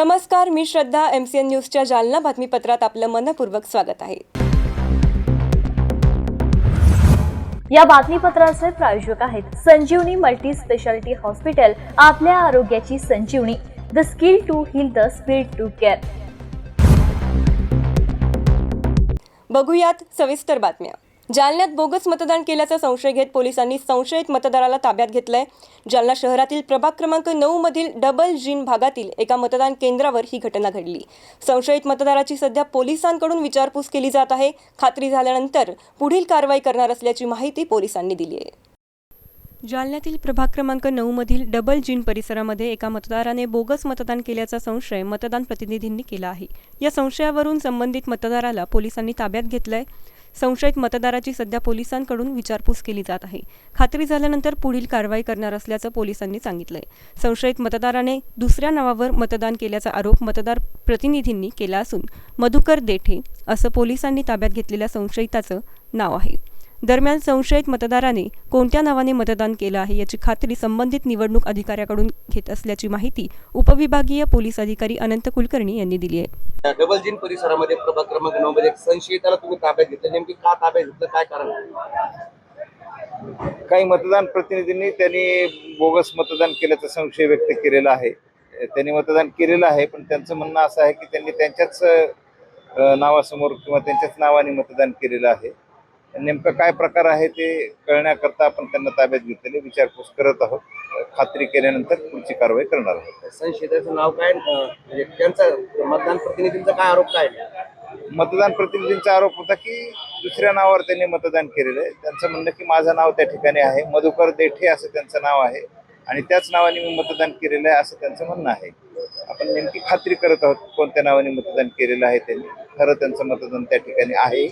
नमस्कार, मी श्रद्धा. MCN न्यूजच्या जालना बातमीपत्रात आपलं मनपूर्वक स्वागत आहे. या बातमीपत्राचे प्रायोजक आहेत संजीवनी मल्टी स्पेशालिटी हॉस्पिटल. आपल्या आरोग्याची संजीवनी. The skill to heal, the speed to care. बघूयात सविस्तर बातम्या. जालन्यात बोगस मतदान केल्याचा संशय घेत पोलिसांनी संशयित मतदाराला ताब्यात घेतलंय. जालना शहरातील प्रभाग क्रमांक 9 मधील डबल जीन भागातील एका मतदान केंद्रावर ही घटना घडली. संशयित मतदाराची सध्या पोलिसांकडून विचारपूस केली जात आहे. खात्री झाल्यानंतर पुढील कारवाई करणार असल्याची माहिती पोलिसांनी दिली आहे. जालन्यातील प्रभाग क्रमांक 9 मधील डबल जीन परिसरामध्ये एका मतदाराने बोगस मतदान केल्याचा संशय मतदान प्रतिनिधींनी केला आहे. या संशयावरून संबंधित मतदाराला पोलिसांनी ताब्यात घेतलंय. संशयित मतदाराची सध्या पोलिसांकडून विचारपूस केली जात आहे. खात्री झाल्यानंतर पुढील कारवाई करणार असल्याचं पोलिसांनी सांगितलंय. संशयित मतदाराने दुसऱ्या नावावर मतदान केल्याचा आरोप मतदार प्रतिनिधींनी केला असून मधुकर देठे असं पोलिसांनी ताब्यात घेतलेल्या संशयिताचं नाव आहे. दरम्यान संशयित मतदाराने कोणत्या नावाने मतदान केलं आहे याची खात्री संबंधित निवडणूक अधिकाऱ्याकडून घेत असल्याची माहिती उपविभागीय पोलीस अधिकारी अनंत कुलकर्णी यांनी दिली आहे. डबल जीन परिसरामध्ये प्रभाग क्रमांक 9 मध्ये संशयिताला तुम्ही ताब्यात घेतलं, नेमकी का ताब्यात घेतलं, काय कारण? काही मतदान प्रतिनिधींनी त्यांनी बोगस मतदान केल्याचा संशय व्यक्त केलेला आहे. त्यांनी मतदान केलेलं आहे, पण त्यांचं म्हणणं असं आहे की त्यांनी त्यांच्याच नावासमोर किंवा त्यांच्याच नावाने मतदान केलेलं आहे. नेमकं काय प्रकार आहे ते कळण्याकरता आपण त्यांना ताब्यात घेतलेले विचारपूस करत आहोत. खात्री केल्यानंतर पुढची कारवाई करणार आहोत. संशयिताचं नाव काय, म्हणजे त्यांचा मतदान प्रतिनिधींचा काय आरोप काय? मतदान प्रतिनिधींचा आरोप होता की दुसऱ्या नावावर त्यांनी मतदान केलेलं आहे. त्यांचं म्हणणं की माझं नाव त्या ठिकाणी आहे, मधुकर देठे असं त्यांचं नाव आहे आणि त्याच नावाने मी मतदान केलेलं आहे असं त्यांचं म्हणणं आहे. आपण नेमकी खात्री करत आहोत कोणत्या नावाने मतदान केलेलं आहे, त्यांनी खरं त्यांचं मतदान त्या ठिकाणी आहे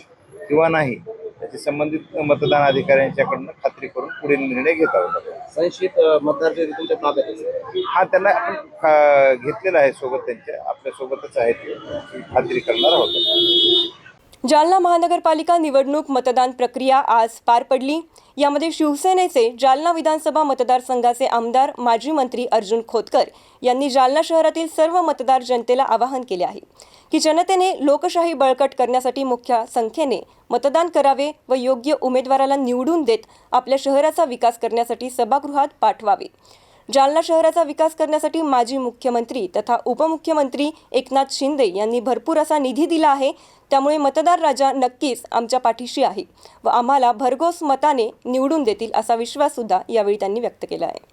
किंवा नाही त्याची संबंधित मतदान अधिकाऱ्यांच्याकडनं खात्री करून पुढील निर्णय घेत आहोत. संशयित मतदार तुमच्या ताब्यात? हा, त्यांना आपण घेतलेला आहे सोबत, त्यांच्या आपल्या सोबतच आहे ते खात्री करणार आहोत. जालना महानगरपालिका निवडणूक मतदान प्रक्रिया आज पार पडली. यामध्ये शिवसेनेचे जालना विधानसभा मतदारसंघाचे आमदार माजी मंत्री अर्जुन खोतकर यांनी जालना शहरातील सर्व मतदार जनतेला आवाहन केले आहे की जनतेने लोकशाही बळकट करण्यासाठी मोठ्या संख्येने मतदान करावे व योग्य उमेदवाराला निवडून देत आपल्या शहराचा विकास करण्यासाठी सभागृहात पाठवावे. जालना शहराचा विकास करण्यासाठी माजी मुख्यमंत्री तथा उपमुख्यमंत्री एकनाथ शिंदे यांनी भरपूर असा निधी दिला आहे. त्यामुळे मतदार राजा नक्कीच आमच्या पाठीशी आहे व आम्हाला भरघोस मताने निवडून देतील असा विश्वास सुद्धा यावेळी त्यांनी व्यक्त केला आहे.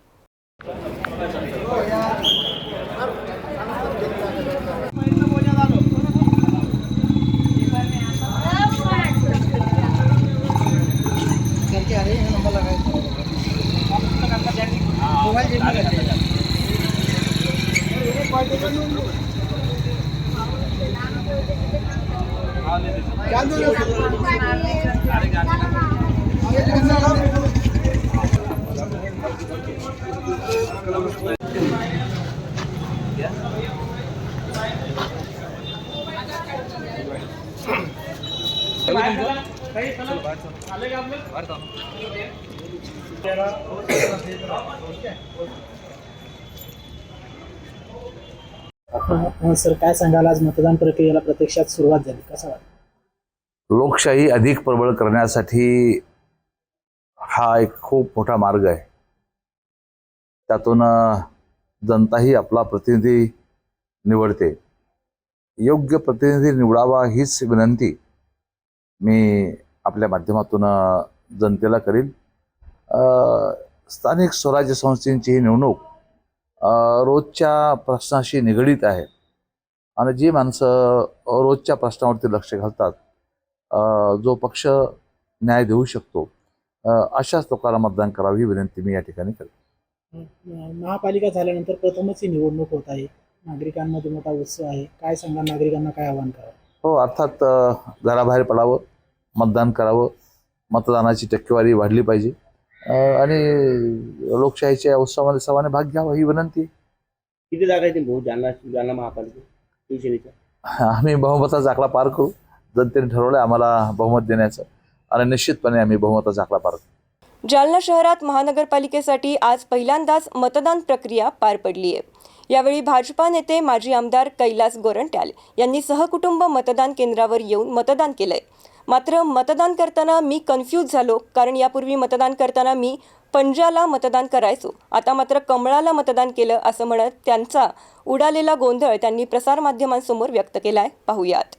सर, काय सांगाल, आज मतदान प्रक्रियेला प्रत्यक्षात सुरुवात झाली, कसं वाटतं? लोकशाही अधिक प्रबळ करण्यासाठी हा एक खूप मोठा मार्ग आहे. त्यातून जनताही आपला प्रतिनिधी निवडते. योग्य प्रतिनिधी निवडावा हीच विनंती मी आपल्या माध्यमातून जनतेला करीन. स्थानिक स्वराज्य संस्थेची ही निवडणूक रोजच्या प्रश्नाशी निगडीत आहे आणि जी माणसं रोजच्या प्रश्नावरती लक्ष घालतात, जो पक्ष न्याय देऊ शकतो अशाच लोकांना मतदान करावी ही विनंती मी या ठिकाणी करतो. महापालिका झाल्यानंतर प्रथमच ही निवडणूक होत आहे. नागरिकांमध्ये मोठा उत्साह आहे. काय सांगा, नागरिकांना काय आवाहन करावं? हो, अर्थात घराबाहेर पडावं, मतदान करावं, मतदानाची टक्केवारी वाढली पाहिजे आणि लोकशाहीच्या या उत्सवामध्ये सर्वांनी भाग घ्यावा ही विनंती. किती जागा आहेत भाऊ जालना महापालिका शिवसेनेच्या? आम्ही बहुमताचा आकडा पार करू. जनतेने ठरवलं आम्हाला बहुमत देण्याचं आणि निश्चितपणे आम्ही बहुमताचा आकडा पार करू. जालना शहरात महानगरपालिकेसाठी आज पहिल्यांदाच मतदान प्रक्रिया पार पडली आहे. यावेळी भाजपा नेते माजी आमदार कैलास गोरंट्याल यांनी सहकुटुंब मतदान केंद्रावर येऊन मतदान केलंय. मात्र मतदान करताना मी कन्फ्यूज झालो, कारण यापूर्वी मतदान करताना मी पंजाला मतदान करायचो, आता मात्र कमळाला मतदान केलं असं म्हणत त्यांचा उडालेला गोंधळ त्यांनी प्रसारमाध्यमांसमोर व्यक्त केलाय. पाहुयात.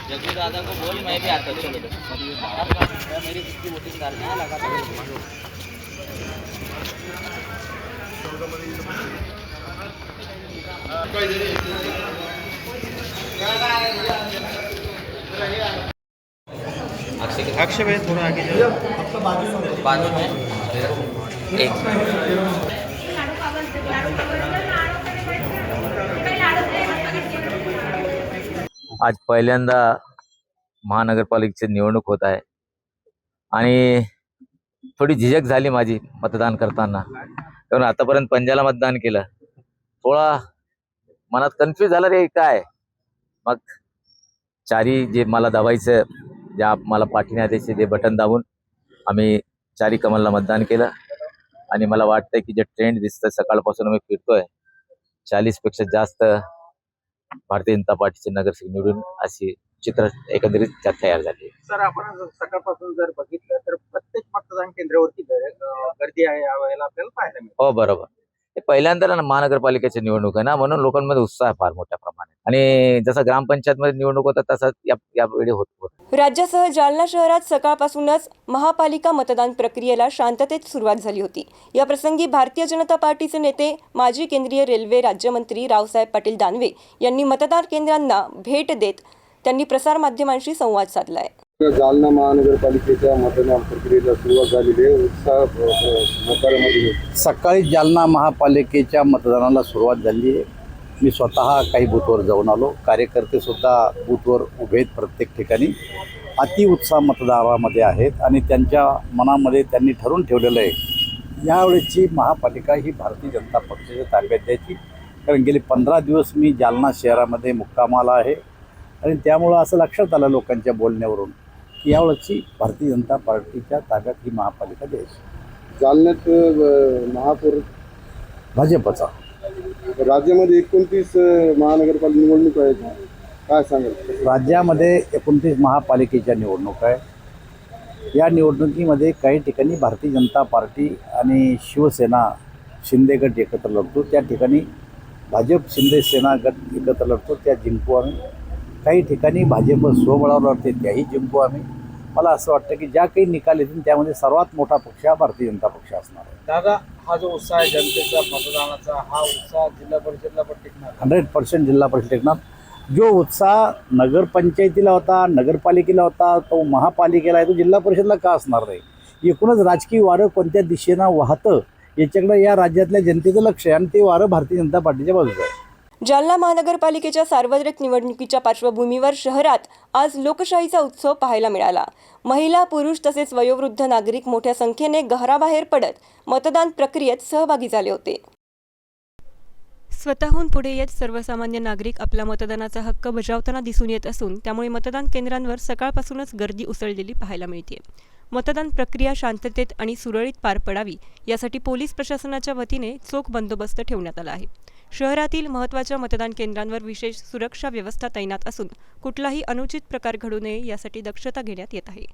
जग्गू दादा को बोल, मैं भी आता हूँ, चलो मेरी कितनी वोटिंग डालना है लगा अक्षय भाई थोड़ा आगे बाजू में एक आज पहिल्यांदा महानगरपालिकेची निवडणूक होत आहे आणि थोडी झिझक झाली माझी मतदान करताना, कारण आतापर्यंत पंजाला मतदान केलं. थोडा मनात कन्फ्यूज झालं रे काय. मग चारी जे मला दाबायचं, ज्या मला पाठीने आदेश ते बटन दाबून आम्ही चारी कमलला मतदान केलं. आणि मला वाटतंय की जे ट्रेंड दिसतं सकाळपासून मी फिरतोय, 40 पेक्षा जास्त भारतीय जनता पार्टीचे नगरसेवक निवडून अशी चित्र एकंदरीत त्यात तयार झाली. सर, आपण सकाळपासून जर बघितलं तर प्रत्येक मतदान केंद्रावरती गर्दी आहे यावेळेला आपल्याला पाहायला मिळते. हो बरोबर. हे पहिल्यांदा ना महानगरपालिकेची निवडणूक आहे ना, म्हणून लोकांमध्ये उत्साह आहे फार मोठ्या प्रमाणात. आणि जसं ग्रामपंचायत मध्ये निवडणूक होतं तसं यावेळी होत. राज्यासह जालना शहरात सकाळपासूनच महापालिका मतदान प्रक्रियेला शांततेत सुरुवात झाली होती. या प्रसंगी भारतीय जनता पार्टीचे नेते माजी केंद्रीय रेल्वे राज्यमंत्री रावसाहेब पाटील दानवे यांनी मतदान केंद्रांना भेट देत त्यांनी प्रसारमाध्यमांशी संवाद साधलाय. जालना महानगरपालिकेच्या मतदान प्रक्रियेला सुरुवात झालेली आहे. उत्साह मतदारांमध्ये सकाळी जालना महापालिकेच्या मतदानाला सुरुवात झाली आहे. मी स्वतः काही बूथवर जाऊन आलो. कार्यकर्ते सुद्धा बूथवर उभे आहेत. प्रत्येक ठिकाणी अतिउत्साह मतदारामध्ये आहेत आणि त्यांच्या मनामध्ये त्यांनी ठरवून ठेवलेलं आहे यावेळेची महापालिका ही भारतीय जनता पक्षाच्या ताब्यात द्यायची. कारण गेले 15 दिवस मी जालना शहरामध्ये मुक्कामाला आहे आणि त्यामुळं असं लक्षात आलं लोकांच्या बोलण्यावरून की यावेळेची भारतीय जनता पार्टीच्या ताब्यात ही महापालिका द्यायची. जालन्यात महापौर भाजपचा. राज्यामध्ये 29 महानगरपालिका निवडणूक आहेत, काय सांगाल? राज्यामध्ये 29 महापालिकेच्या निवडणूक आहे. या निवडणुकीमध्ये काही ठिकाणी भारतीय जनता पार्टी आणि शिवसेना शिंदे गट एकत्र लढतो, त्या ठिकाणी भाजप शिंदे सेना गट एकत्र लढतो, त्या जिंकू आम्ही. काही ठिकाणी भाजप स्वबळावर लढते, त्याही जिंकू आम्ही. मला असं वाटतं की ज्या काही निकाल येतील त्यामध्ये सर्वात मोठा पक्ष हा भारतीय जनता पक्ष असणार आहे. दादा, हा जो उत्साह आहे जनतेचा मतदानाचा, हा उत्साह जिल्हा परिषदला पण टिकणार? 100% जिल्हा परिषद टिकणार. जो उत्साह नगरपंचायतीला होता, नगरपालिकेला होता, तो महापालिकेला आहे, तो जिल्हा परिषदला का असणार नाही? एकूणच राजकीय वारं कोणत्या दिशेनं वाहतं याच्याकडे या राज्यातल्या जनतेचं लक्ष आहे आणि ते वारं भारतीय जनता पार्टीच्या बाजूचं आहे. जालना महानगरपालिकेच्या सार्वत्रिक निवडणुकीच्या पार्श्वभूमीवर शहरात आज लोकशाहीचा उत्सव पाहायला मिळाला. महिला, पुरुष तसेच वयोवृद्ध नागरिक मोठ्या संख्येने घराबाहेर पडत मतदान प्रक्रियेत सहभागी झाले होते. स्वतःहून पुढे येत सर्वसामान्य नागरिक आपला मतदानाचा हक्क बजावताना दिसून येत असून त्यामुळे मतदान केंद्रांवर सकाळपासूनच गर्दी उसळलेली पाहायला मिळते. मतदान प्रक्रिया शांततेत आणि सुरळीत पार पडावी यासाठी पोलीस प्रशासनाच्या वतीने चोख बंदोबस्त ठेवण्यात आला आहे. शहरातील महत्त्वाच्या मतदान केंद्रांवर विशेष सुरक्षा व्यवस्था तैनात असून कुठलाही अनुचित प्रकार घडू नये यासाठी दक्षता घेण्यात येत आहे.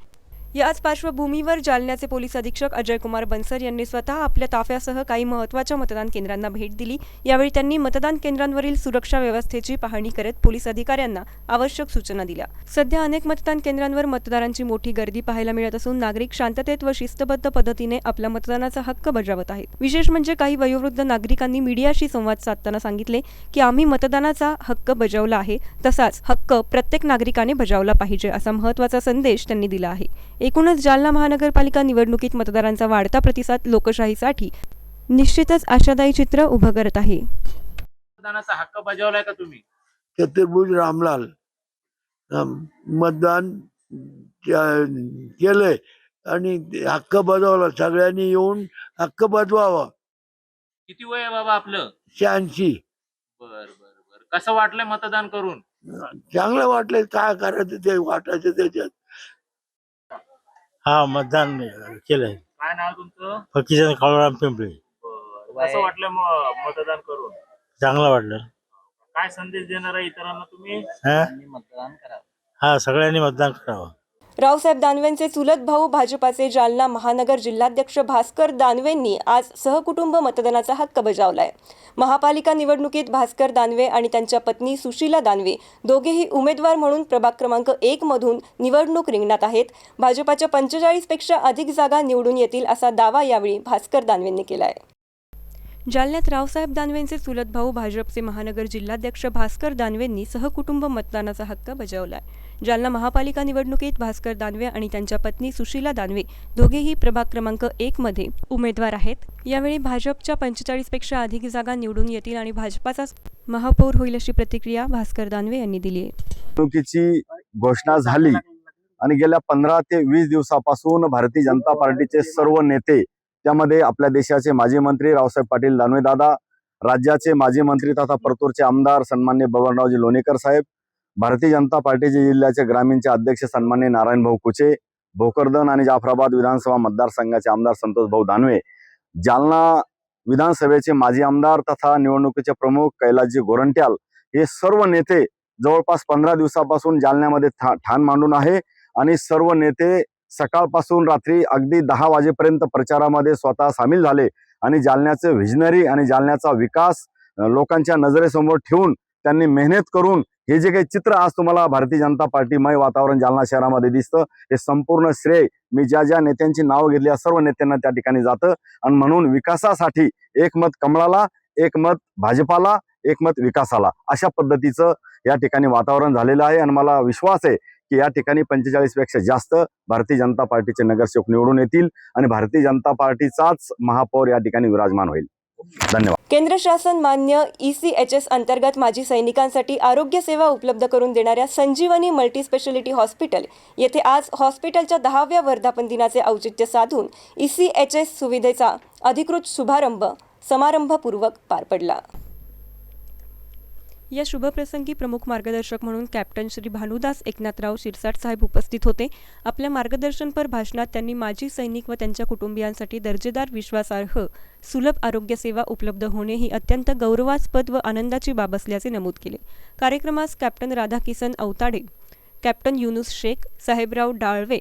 याच पार्श्वभूमीवर जालन्याचे पोलीस अधीक्षक अजयकुमार बनसर यांनी स्वतः आपल्या ताफ्यासह काही महत्त्वाच्या मतदान केंद्रांना भेट दिली. यावेळी त्यांनी मतदान केंद्रांवरील सुरक्षा व्यवस्थेची पाहणी करत पोलीस अधिकाऱ्यांना आवश्यक सूचना दिल्या. सध्या अनेक मतदान केंद्रांवर मतदारांची मोठी गर्दी पाहायला मिळत असून नागरिक शांततेत व शिस्तबद्ध पद्धतीने आपला मतदानाचा हक्क बजावत आहेत. विशेष म्हणजे काही वयोवृद्ध नागरिकांनी मीडियाशी संवाद साधताना सांगितले की आम्ही मतदानाचा हक्क बजावला आहे, तसाच हक्क प्रत्येक नागरिकाने बजावला पाहिजे असा महत्त्वाचा संदेश त्यांनी दिला आहे. एकूणच जालना महानगरपालिका निवडणुकीत मतदारांचा वाढता प्रतिसाद लोकशाहीसाठी निश्चितच आशादायी चित्र उभं करत आहे. मतदानाचा हक्क बजावलाय का तुम्ही? चतुर्भुज रामलाल मतदान केलंय आणि हक्क बजावला. सगळ्यांनी येऊन हक्क बजवावा. किती वय आहे बाबा आपलं? 86. बर बर बर. कसं वाटलंय मतदान करून? चांगलं वाटलंय. काय करायचं ते वाटायचं त्याच्यात. हा, मतदान केलंय. काय नाव तुमचं? फकीचंद काळूराम पिंपळे. कसं वाटलं मतदान करून? चांगलं वाटलं. काय संदेश देणार आहे इतरांना तुम्ही? मतदान करा. हा, सगळ्यांनी मतदान करावं. रावसाहेब दानवेंचे चुलत भाऊ भाजपाचे जालना महानगर जिल्हाध्यक्ष भास्कर दानवेंनी आज सहकुटुंब मतदानाचा हक्क बजावलाय. महापालिका निवडणुकीत भास्कर दानवे आणि त्यांच्या पत्नी सुशीला दानवे दोघेही उमेदवार म्हणून प्रभाग क्रमांक 1 मधून निवडणूक रिंगणात आहेत. भाजपाच्या 45 पेक्षा अधिक जागा निवडून येतील असा दावा यावेळी भास्कर दानवेंनी केलाय. जालन्यात रावसाहेब दानवेंचे चुलत भाऊ भाजपचे महानगर जिल्हाध्यक्ष भास्कर दानवेंनी सहकुटुंब मतदानाचा हक्क बजावलाय. जालना महापालिका निवडणुकीत भास्कर दानवे आणि त्यांच्या पत्नी सुशीला दानवे दोघेही प्रभाग क्रमांक 1 मध्ये उमेदवार आहेत. यावेळी भाजपच्या 45 पेक्षा अधिक जागा निवडून येतील आणि भाजपाचाच महापौर होईल अशी प्रतिक्रिया भास्कर दानवे यांनी दिली आहे. निवडणुकीची घोषणा झाली आणि गेल्या 15 ते 20 दिवसापासून भारतीय जनता पार्टीचे सर्व नेते, त्यामध्ये आपल्या देशाचे माजी मंत्री रावसाहेब पाटील दानवे दादा, राज्याचे माजी मंत्री तथा परतूरचे आमदार सन्मान्य बबनरावजी लोणीकर साहेब, भारतीय जनता पार्टीचे जिल्ह्याचे ग्रामीणचे अध्यक्ष सन्मान्य नारायण भाऊ कुचे, भोकरदन आणि जाफराबाद विधानसभा मतदारसंघाचे आमदार संतोष भाऊ दानवे, जालना विधानसभेचे माजी आमदार तथा निवडणुकीचे प्रमुख कैलासजी गोरंट्याल, हे सर्व नेते जवळपास 15 दिवसापासून जालन्यामध्ये ठाण मांडून आहे आणि सर्व नेते सकाळपासून रात्री अगदी 10 वाजेपर्यंत प्रचारामध्ये स्वतः सामील झाले आणि जालन्याचे व्हिजनरी आणि जालन्याचा विकास लोकांच्या नजरेसमोर ठेवून त्यांनी मेहनत करून हे जे काही चित्र आज तुम्हाला भारतीय जनता पार्टीमय वातावरण जालना शहरामध्ये दिसतं, हे संपूर्ण श्रेय मी ज्या नेत्यांची नावं घेतली या सर्व नेत्यांना त्या ठिकाणी जातं. आणि म्हणून विकासासाठी एक मत कमळाला, एक मत भाजपाला, एक मत विकासाला, अशा पद्धतीचं या ठिकाणी वातावरण झालेलं आहे. आणि मला विश्वास आहे की या ठिकाणी 45 पेक्षा जास्त भारतीय जनता पार्टीचे नगरसेवक निवडून येतील आणि भारतीय जनता पार्टीचाच महापौर या ठिकाणी विराजमान होईल. धन्यवाद. केंद्र शासन मान्य ECHS अंतर्गत माजी सैनिकांसाठी आरोग्य सेवा उपलब्ध करून देणाऱ्या संजीवनी मल्टी स्पेशालिटी हॉस्पिटल येथे आज हॉस्पिटलच्या 10व्या वर्धापन दिनाचे औचित्य साधून ECHS सुविधेचा अधिकृत शुभारंभ समारंभपूर्वक पार पडला. या शुभप्रसंगी प्रमुख मार्गदर्शक म्हणून कॅप्टन श्री भानुदास एकनाथराव शिरसाट साहेब उपस्थित होते. आपल्या मार्गदर्शनपर भाषणात त्यांनी माजी सैनिक व त्यांच्या कुटुंबियांसाठी दर्जेदार, विश्वासार्ह, सुलभ आरोग्य सेवा उपलब्ध होणे ही अत्यंत गौरवास्पद व आनंदाची बाब असल्याचे नमूद केले. कार्यक्रमास कॅप्टन राधाकिसन अवताडे, कॅप्टन युनुस शेख, साहेबराव डाळवे,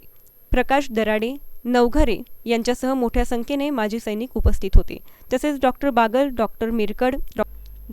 प्रकाश दराडे, नवघरे यांच्यासह मोठ्या संख्येने माजी सैनिक उपस्थित होते. तसेच doctor Bagal, doctor Mirkad,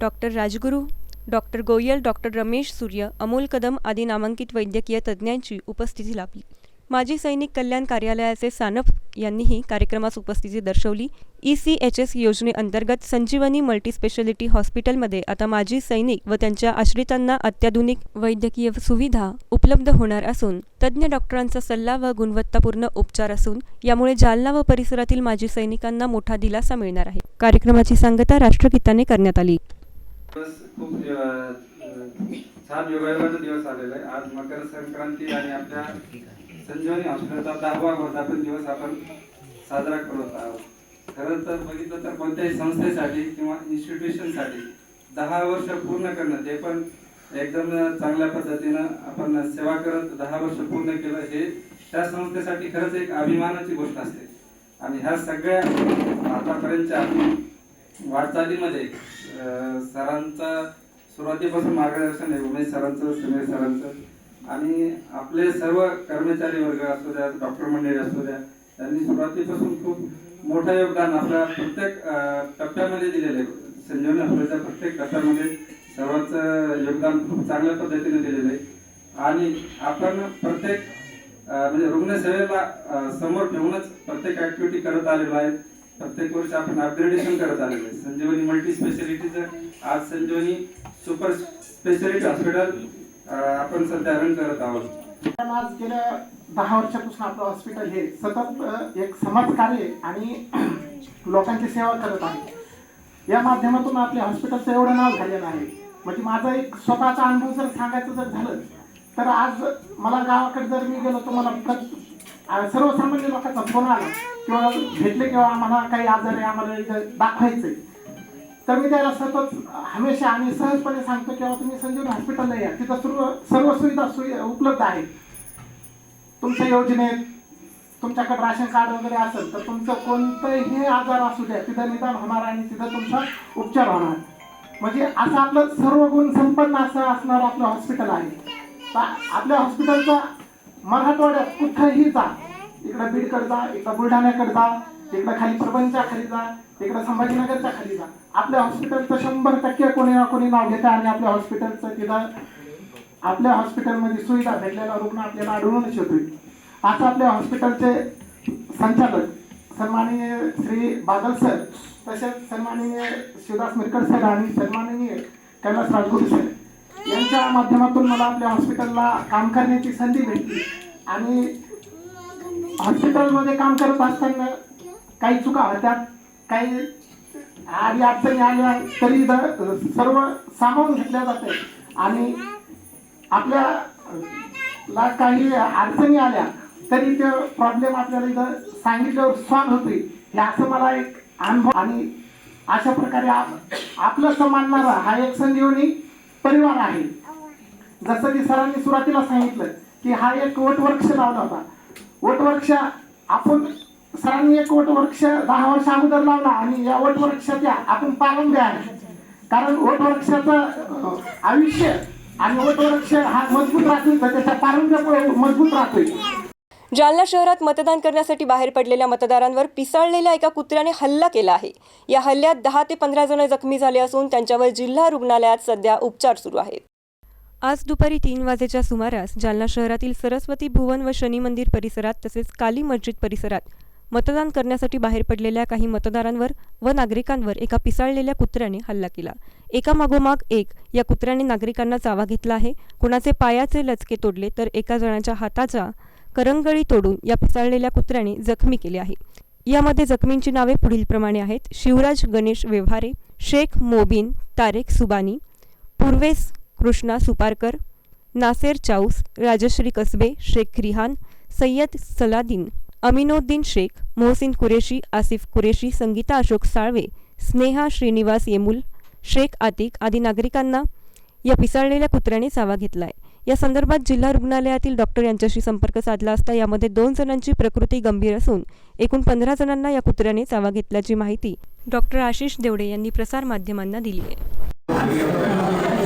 doctor Rajguru, doctor Goyal, doctor Ramesh Surya, Amol Kadam आदी नामांकित वैद्यकीय तज्ज्ञांची उपस्थिती लाभली. माजी सैनिक कल्याण कार्यालयाचे सानप यांनीही कार्यक्रमास उपस्थिती दर्शवली. ECHS योजनेअंतर्गत संजीवनी मल्टी स्पेशालिटी हॉस्पिटलमध्ये आता माजी सैनिक व त्यांच्या आश्रितांना अत्याधुनिक वैद्यकीय सुविधा उपलब्ध होणार असून तज्ज्ञ डॉक्टरांचा सल्ला व गुणवत्तापूर्ण उपचार असून यामुळे जालना व परिसरातील माजी सैनिकांना मोठा दिलासा मिळणार आहे. कार्यक्रमाची सांगता राष्ट्रगीताने करण्यात आली. खूप छान योगायोगाचा दिवस आलेला आहे. आज मकर संक्रांती आणि आपल्या संजीवनी हॉस्पिटलचा 10वा वर्धापन दिवस आपण साजरा करत आहोत. खरं तर बघितलं तर कोणत्याही संस्थेसाठी किंवा इन्स्टिट्यूशनसाठी 10 वर्ष पूर्ण करणं, ते पण एकदम चांगल्या पद्धतीनं आपण सेवा करत 10 वर्ष पूर्ण केलं, हे त्या संस्थेसाठी खरंच एक अभिमानाची गोष्ट असते. आणि ह्या सगळ्या आतापर्यंतच्या वाटचालीमध्ये सरांचा सुरुवातीपासून मार्गदर्शन आहे, उमेश सरांचं, सुनील सरांचं आणि आपले सर्व कर्मचारी वर्ग असू द्या, डॉक्टर मंडळी असू द्या, त्यांनी सुरुवातीपासून खूप मोठं योगदान आपल्या प्रत्येक टप्प्यामध्ये दिलेलं आहे. संजीवनी हॉस्पिटलच्या प्रत्येक टप्प्यामध्ये सर्वांचं योगदान खूप चांगल्या पद्धतीने दिलेलं आहे. आणि आपण प्रत्येक म्हणजे रुग्णसेवेला समोर ठेवूनच प्रत्येक ॲक्टिव्हिटी करत आलेलो आहे. प्रत्येक वर्ष आपण अपग्रेडेशन करत आलेलो आहे. संजीवनी मल्टी स्पेशालिटीचं आज संजीवनी सुपर स्पेशालिटी हॉस्पिटल आपण सध्या रन करत आहोत. आज गेल्या 10 वर्षापासून आपलं हॉस्पिटल हे सतत एक समाजकार्य आणि लोकांची सेवा करत आहे. या माध्यमातून आपल्या हॉस्पिटलचं एवढं नाव झालेलं आहे. म्हणजे माझा एक स्वतःचा अनुभव जर सांगायचं जर झालं तर आज मला गावाकडे जर मी गेलो तर मला सर्वसामान्य लोकांचा फोन आला किंवा भेटले किंवा आम्हाला काही आजार आहे, आम्हाला इथं दाखवायचं आहे, तर मी त्याला सतत हमेशा आणि सहजपणे सांगतो किंवा तुम्ही संजीवनी हॉस्पिटलला या, तिथं सर्व सुविधा उपलब्ध आहेत. तुमच्या योजनेत तुमच्याकडे राशन कार्ड वगैरे असेल तर तुमचं कोणतंही आजार असू द्या तिथं निदान होणार आणि तिथं तुमचा उपचार होणार. म्हणजे असं आपलं सर्व गुण संपन्न असं असणारं आपलं हॉस्पिटल आहे. तर आपल्या हॉस्पिटलचा मराठवाड्यात कुठंही जा, इकडं बीडकडे जा, इकडं बुलढाण्याकडे जा, इकडं खाली परभणीच्या खाली जा, इकडं संभाजीनगरच्या खाली जा, आपल्या हॉस्पिटलचं 100% कोणी ना कोणी नाव घेतं आणि आपल्या हॉस्पिटलचं तिथं आपल्या हॉस्पिटलमध्ये सुविधा भेटलेला रुग्ण आपल्याला आढळूनच येतोय. असं आपल्या हॉस्पिटलचे संचालक सन्माननीय श्री बादल सर, तसेच सन्माननीय शिवदास मिरकर सर आणि सन्माननीय कैलास राजगुरू सर यांच्या माध्यमातून मला आपल्या हॉस्पिटलला काम करण्याची संधी भेटली. आणि हॉस्पिटलमध्ये काम करत असताना काही चुका होत्यात, काही अडचणी आल्या तरी सर्व सामावून घेतल्या जाते आणि आपल्याला काही अडचणी आल्या तरी ते प्रॉब्लेम आपल्याला इथं सांगितल्यावर सॉल्व्ह होते. हे असं मला एक अनुभव. आणि अशा प्रकारे आपलं समजणारा हा एक संजीवनी परिवार आहे. जसं की सरांनी सुरुवातीला सांगितलं की हा एक वटवृक्ष लावला होता. वटवृक्ष आपण सरांनी एक वटवृक्ष 10 वर्ष अगोदर लावला आणि या वटवृक्षाच्या आपण पारंब्या आहे. कारण वटवृक्षाचं आयुष्य आणि वटवृक्ष हा मजबूत राहतोय तर त्याच्या पारंब्या मजबूत राहतोय. जालना शहरात मतदान करण्यासाठी बाहेर पडलेल्या मतदारांवर पिसाळलेल्या एका कुत्र्याने हल्ला केला आहे. या हल्ल्यात 10 ते 15 जण जखमी झाले असून त्यांच्यावर जिल्हा रुग्णालयात सध्या उपचार सुरू आहेत. आज दुपारी 3 वाजेच्या सुमारास जालना शहरातील सरस्वती भुवन व शनी मंदिर परिसरात तसेच काली मस्जिद परिसरात मतदान करण्यासाठी बाहेर पडलेल्या काही मतदारांवर व नागरिकांवर एका पिसाळलेल्या कुत्र्याने हल्ला केला. एकामागोमाग एक या कुत्र्याने नागरिकांना चावा घेतला आहे. कुणाचे पायाचे लचके तोडले तर एका जणाच्या हाताचा करंगळी तोडून या पिसाळलेल्या कुत्र्याने जखमी केले आहे. यामध्ये जखमींची नावे पुढीलप्रमाणे आहेत: शिवराज गणेश व्यवहारे, शेख मोबिन तारेक सुबानी, पूर्वेश कृष्णा सुपारकर, नासेर चाऊस, राजश्री कसबे, शेख रिहान, सय्यद सलादीन, अमिनोद्दीन शेख, मोहसिन कुरेशी, आसिफ कुरेशी, संगीता अशोक साळवे, स्नेहा श्रीनिवास येमुल, शेख आतिक आदी नागरिकांना या पिसाळलेल्या कुत्र्याने चावा घेतलाय. या संदर्भात जिल्हा रुग्णालयातील डॉक्टर यांच्याशी संपर्क साधला असता यामध्ये 2 जणांची प्रकृती गंभीर असून एकूण 15 जणांना या कुत्र्याने चावा घेतल्याची माहिती डॉक्टर आशिष देवडे यांनी प्रसारमाध्यमांना दिली आहे.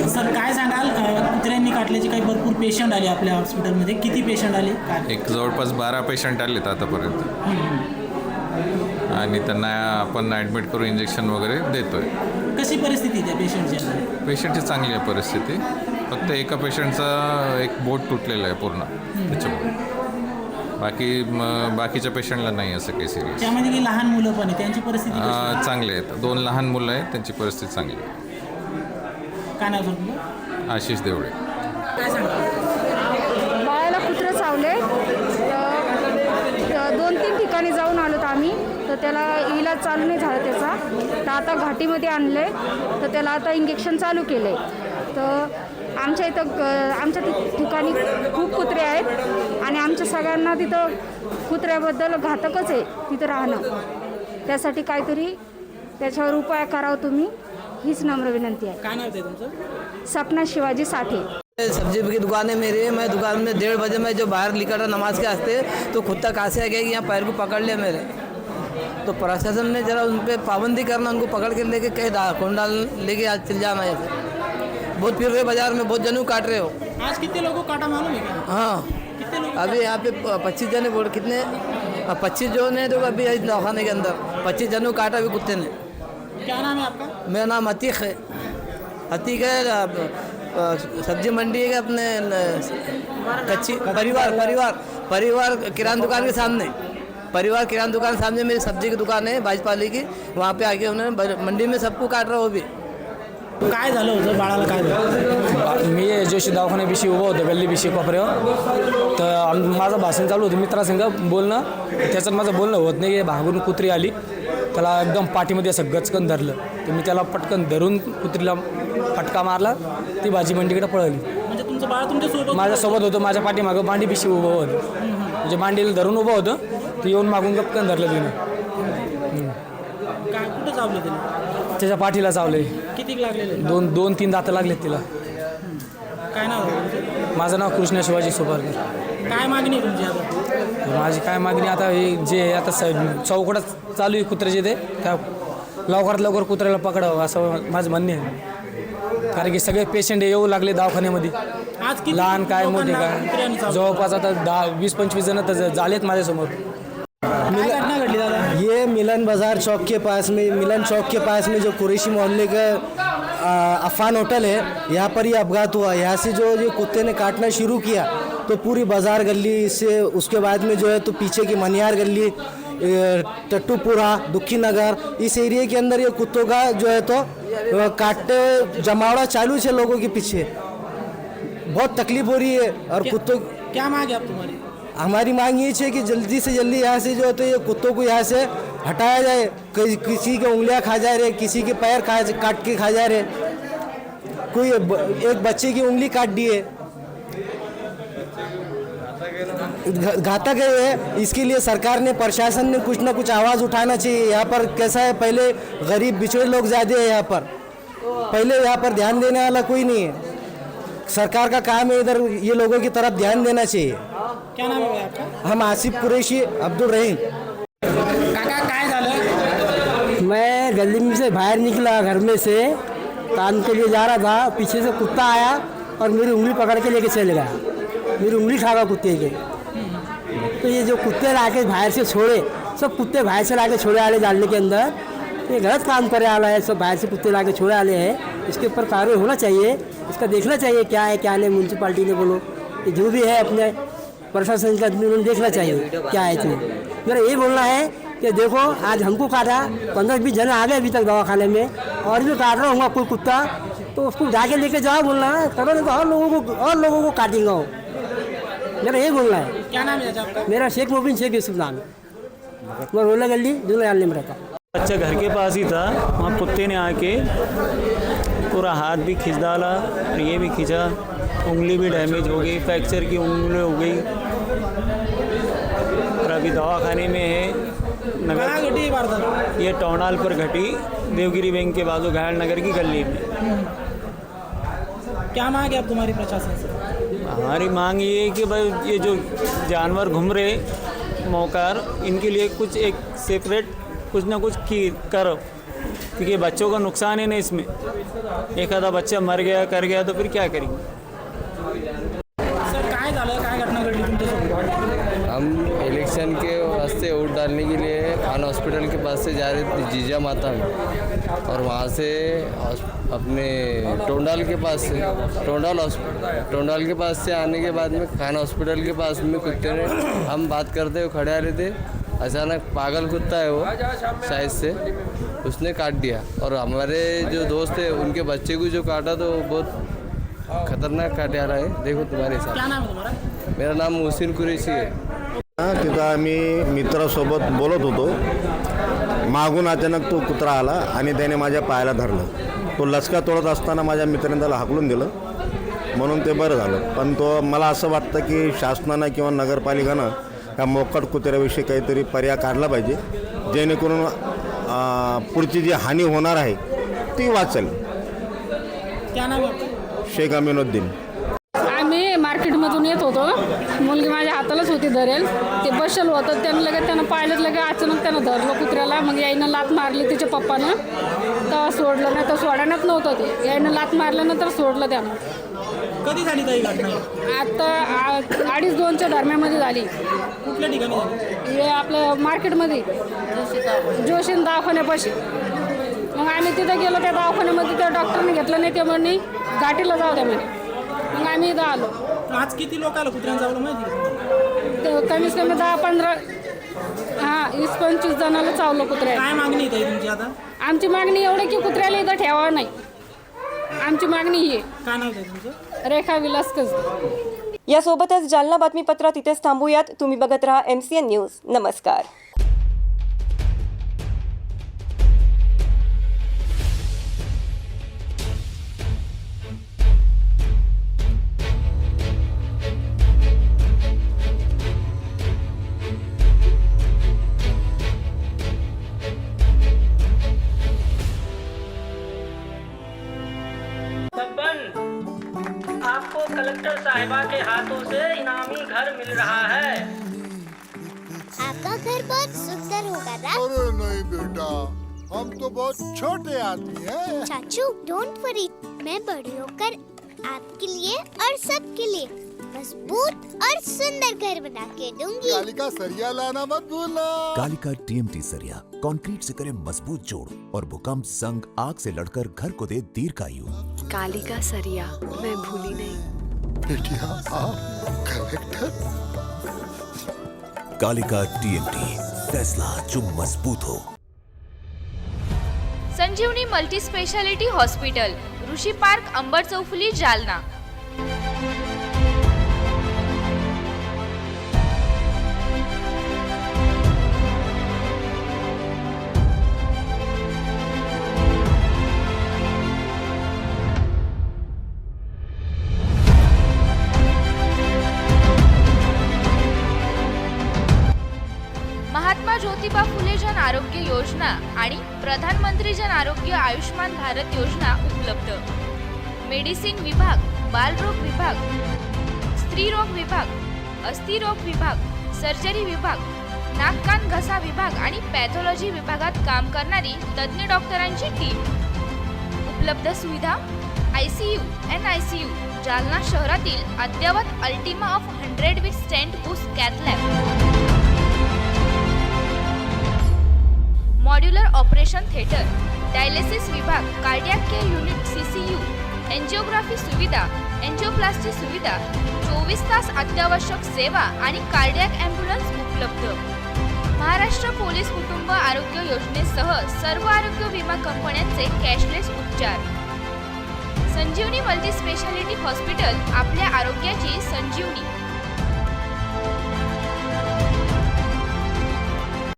सर काय सांगाल, कुत्र्यांनी काटल्याचे काही भरपूर पेशंट आले आपल्या हॉस्पिटलमध्ये, किती पेशंट आले? एक जवळपास 12 पेशंट आलेत आतापर्यंत आणि त्यांना आपण ॲडमिट करून इंजेक्शन वगैरे देतोय. कशी परिस्थिती त्या पेशंटची? पेशंटची चांगली आहे परिस्थिती, फक्त एका पेशंटचा एक बोट तुटलेला आहे पूर्ण, त्याच्यामुळे बाकीच्या पेशंटला नाही असं काही सिरियस. त्यामध्ये काही लहान मुलं पण आहे, त्यांची परिस्थिती चांगली आहेत. 2 लहान मुलं आहेत, त्यांची परिस्थिती चांगली आहे. काय नाव तुमचं? आशिष देवडे. काय सांगता? बाळाला कुत्रं चावले, 2-3 ठिकाणी जाऊन आलो तर आम्ही, तर त्याला इलाज चालू नाही झाला त्याचा. तर आता घाटीमध्ये आणले तर त्याला आता इंजेक्शन चालू केले. तर आमच्या ठिकाणी खूप कुत्रे आहेत आणि आमच्या सगळ्यांना तिथं कुत्र्याबद्दल घातकच आहे तिथं राहणं. त्यासाठी काहीतरी त्याच्यावर उपाय करावा तुम्ही, हीच नम्र विनंती आहे. काय नाव आहे तुमचं? सपना शिवाजी साठे. सब्जी की दुकान है मेरी. मैं दुकान में 1:30 बजे में जो बाहर निकल रहा नमाज के वास्ते, तो कुत्ता कहाँ से आ गया कि यहाँ पैर को पकड़ लिया मेरे. तो प्रशासन ने जरा उन पर पाबंदी करना, उनको पकड़ के लेके कहीं कौन डाल लेके आज चल जाना है. बहुत फिर रहे बाजार में, बहुत जनू काट रहे हो. आज कितने लोगों को काटा मालूम है क्या? हाँ, कितने लोग? अभी यहाँ पे 25 जने बोल, कितने 25 जो ने तो अभी दवाखाने के अंदर 25 जनू काटा अभी कुत्ते ने. क्या नाम है आपका? मेरा नाम अतीक है. अतीक है, सब्जी मंडी है अपने कच्ची परिवार किराना दुकान के सामने. परिवार किराना दुकान के सामने मेरी सब्जी की दुकान है भाजीपाले की. वहाँ पे आके उन्होंने मंडी में सबको काट रहा हो भी. काय झालं होतं बाळाला? काय झालं? मी जोशी दवाखान्याविषयी उभं होतो गल्लीविषयी कोपऱ्यावर. तर माझं भाषण चालू होतं मित्रासंग बोलणं. त्याच्यात माझं बोलणं होत नाही की भागून कुत्री आली, त्याला एकदम पाठीमध्ये असं गचकन धरलं. तर मी त्याला पटकन धरून कुत्रीला फटका मारला, ती भाजी मंडीकडे पळली. म्हणजे तुमचं बाळ तुमच्यासोबत माझ्यासोबत होतं, माझ्या पाठीमागं मांडी पिशी उभं होतं, म्हणजे मांडीला धरून उभं होतं, ते येऊन मागून गपकन धरलं तिनं. काय कुठं चावलं तिला? त्याच्या पाठीला चावले, किती लागलेले? 2-3 दातं लागलेत तिला. काय नाव आहे तुमचं? माझं नाव कृष्ण शिवाजी सुपारकर. काय मागणी आहे तुमची आता? माझी काय मागणी आता हे जे आता चौकडात चालू आहे कुत्र्याचे ते त्या लवकरात लवकर कुत्र्याला पकडावं असं माझं म्हणणे आहे. कारण की सगळे पेशंट येऊ लागले दवाखान्यामध्ये, आज किती लहान काय मोठे लोकांना कुत्र्याने काय, चावलं? जवळपास आता 10-20-25 जण तर झालेत माझ्यासमोर. काय घटना घडली दादा? ये मिलन बाजार चौक के पास में, मिलन चौक के पास में जो कुरैशी मोहल्ले का अफान होटल है, यहाँ पर ये अपघात हुआ. यहाँ से जो ये कुत्ते ने काटना शुरू किया तो पूरी बाजार गली से, उसके बाद में जो है तो पीछे की मनियार गली, टट्टूपुरा, दुखी नगर, इस एरिया के अंदर ये कुत्तों का जो है तो काटते जमावड़ा चालू है लोगों के पीछे. बहुत तकलीफ हो रही है. और कुत्तों क्या मांग है आप तुम्हारी? हमारी मांग ये है कि जल्दी से जल्दी यहाँ से जो है तो ये कुत्तों को यहाँ से हटाया जाए. किसी के उंगलियां खा जा रहे, किसी के पैर काट के खा जा रहे, कोई एक बच्चे की उंगली काट दी है. घातक है ये. इसके लिए सरकार ने, प्रशासन ने कुछ ना कुछ आवाज़ उठाना चाहिए. यहाँ पर कैसा है, पहले गरीब बिछड़े लोग ज़्यादा है यहाँ पर, पहले यहाँ पर ध्यान देने वाला कोई नहीं है. सरकार का काम है इधर ये लोगों की तरफ ध्यान देना चाहिए. क्या नाम है आपका? हम आसिफ कुरैशी अब्दुल रहीम. काका काय झालं? मैं गली में से बाहर निकला, घर में से काम के लिए जा रहा था, पीछे से कुत्ता आया और मेरी उंगली पकड़ के लेके चले गया. मेरी उंगली खा गया कुत्ते के. तो ये जो कुत्ते लाके बाहर से छोड़े, सब कुत्ते बाहर से लाके छोड़े आले डालने के अंदर, ये गलत काम करे आला है. सब बाहर से कुत्ते लाके छोड़े आले हैं. इसके ऊपर कार्रवाई होना चाहिए. इसका देखना चाहिए क्या है क्या नहीं. म्यूनसिपाल्टी ने बोलो, ये जो भी है अपने प्रशासन का आदमी देखना चाहिए क्या है. तो मेरा ये बोलना है कि देखो आज हमको काटा, 15-20 जन आ गए अभी तक दवाखाने में, और भी काट रहा होगा कोई कुत्ता तो उसको जाके लेके जाओ बोलना है. करो नहीं तो और लोगों को काटेंगे वो. मेरा ये बोलना है. क्या नाम है आपका? मेरा शेख मोबिन शेख यूसुफ नाम है. मैं रोला गली जुलाल में रहता. बच्चा घर के पास ही था, वहाँ कुत्ते ने आके पूरा हाथ भी खींच डाला और ये भी खींचा, उंगली भी डैमेज हो गई, फ्रैक्चर की उंगली हो गई और अभी दवाखाने में है. कहाँ घटी ये वारदात? ये टौनाल पर घटी, देवगिरी बैंक के बाजू घायल नगर की गली में. क्या मांग है आप तुम्हारी प्रशासन से? हमारी मांग ये है कि भाई ये जो जानवर घूम रहे मौकार, इनके लिए कुछ एक सेपरेट कुछ ना कुछ करो, क्योंकि बच्चों का नुकसान है ना इसमें. एक आधा बच्चा मर गया कर गया तो फिर क्या करेंगे. सर काय झालं, काय घटना घडली तुमच्यासोबत? हम इलेक्शन के वास्ते वोट डालने के लिए खान हॉस्पिटल के पास से जा रहे थे जीजा माता में, और वहाँ से अपने टोंडाल के पास से टोंडाल के पास से आने के बाद में खान हॉस्पिटल के पास में कुत्ते ने, हम बात करते हुए खड़े आ रहे थे, अचानक पागल कुत्ता है वो शायद से, उसने काट दिया. और हमारे जो दोस्त है उनके बच्चे को जो काटा तो बहुत खतरनाक काटे आ रहा है. देखो तुम्हारे साथ. क्या नाम है तुम्हारा? मेरा नाम मोहसिन कुरैशी है. तिथं आम्ही मित्रासोबत बोलत होतो, मागून अचानक तो कुत्रा आला आणि त्याने माझ्या पायाला धरलं. तो लचका तोडत असताना माझ्या मित्राने त्याला हाकलून दिलं, म्हणून ते बरं झालं. पण तो मला असं वाटतं की शासनानं किंवा नगरपालिकानं ह्या मोकाट कुत्र्याविषयी काहीतरी पर्याय काढला पाहिजे, जेणेकरून पुढची जी हानी होणार आहे ती वाचेल. क्या नाम है? शेख अमीनुद्दीन. आम्ही मार्केटमधून येत होतो, मुलगी माझ्या हातालाच होती धरेल, ते बसेल होतं, त्यानं पाहिलं लगे अचानक त्यानं धरलं कुत्र्याला. मग याईनं लात मारली तिच्या पप्पानं, तेव्हा सोडलं नाही तर सोडण्यात नव्हतं ते. याईनं लात मारल्यानंतर सोडलं त्यानं. कधी झाली ताई घटना? आता 2:30-2च्या दरम्यानमध्ये झाली. कुठल्या ठिकाणी झाली? हे आपलं मार्केटमध्ये जोशी दवाखान्यापाशी. मग आम्ही तिथं गेलो त्या दवाखान्यामध्ये, त्या डॉक्टरने घेतलं नाही, ते म्हणे घाटीला जाऊ द्या म्हणे. मग आम्ही इथं आलो. आज किती लोक आलं कुत्र्यानं चावलं माहिती? तर कमीत कमी 10-15 20-25 जणाला चावलं कुत्र्या. काय मागणी आहे ताई तुमची आता? आमची मागणी एवढी की कुत्र्याला इथं ठेवावं नाही. आमची मागणी ही आहे. काय नाव आहे तुमचं? रेखा विलास कस. यासोबतच जालना बातमीपत्रात इथेच थांबूयात. तुम्ही बघत राहा MCN न्यूज. नमस्कार. कलेक्टर साहिबा के हाथों से इनामी घर मिल रहा है। आपका घर बहुत सुंदर होगा ना? अरे नहीं बेटा, हम तो बहुत छोटे आदमी हैं। चाचू डोंट वरी, मैं बड़ी होकर आपके लिए और सबके लिए मजबूत और सुंदर घर बना के दूंगी। कालिका सरिया लाना मत भूलना। कालिका TMT सरिया कंक्रीट से करे मजबूत जोड़ और भूकंप, संग, आग से लड़कर घर को दे दीर्घायु। कालिका सरिया मैं भूली नहीं। बेटिया आप कलेक्टर। कालिका TMT, फैसला जो मजबूत हो। संजीवनी मल्टी स्पेशालिटी हॉस्पिटल, ऋषी पार्क, अंबर चौफुली, जालना। महात्मा ज्योतिबा फुले जन आरोग्य योजना आणि प्रधानमंत्री जन आरोग्य आयुष्मान भारत योजना उपलब्ध। मेडिसिन विभाग, बालरोग विभाग, स्त्रीरोग विभाग, अस्थिरोग विभाग, सर्जरी विभाग, नाक कान घसा विभाग आणि पॅथॉलॉजी विभागात काम करणारी तज्ञ डॉक्टरांची टीम। उपलब्ध सुविधा ICU, NICU, जालना शहरातील अद्ययावत Ultima of 100 with stent boost cath lab, modular operation theatre, dialysis विभाग, cardiac care unit CCU, angiography सुविधा, एंजिओप्लास्टी सुविधा, 24 तास अत्यावश्यक सेवा आणि कार्डियक ॲम्ब्युलन्स उपलब्ध। महाराष्ट्र पोलीस कुटुंब आरोग्य योजनेसह सर्व आरोग्य विमा कंपन्यांचे कॅशलेस उपचार। संजीवनी मल्टी स्पेशालिटी हॉस्पिटल, आपल्या आरोग्याची संजीवनी।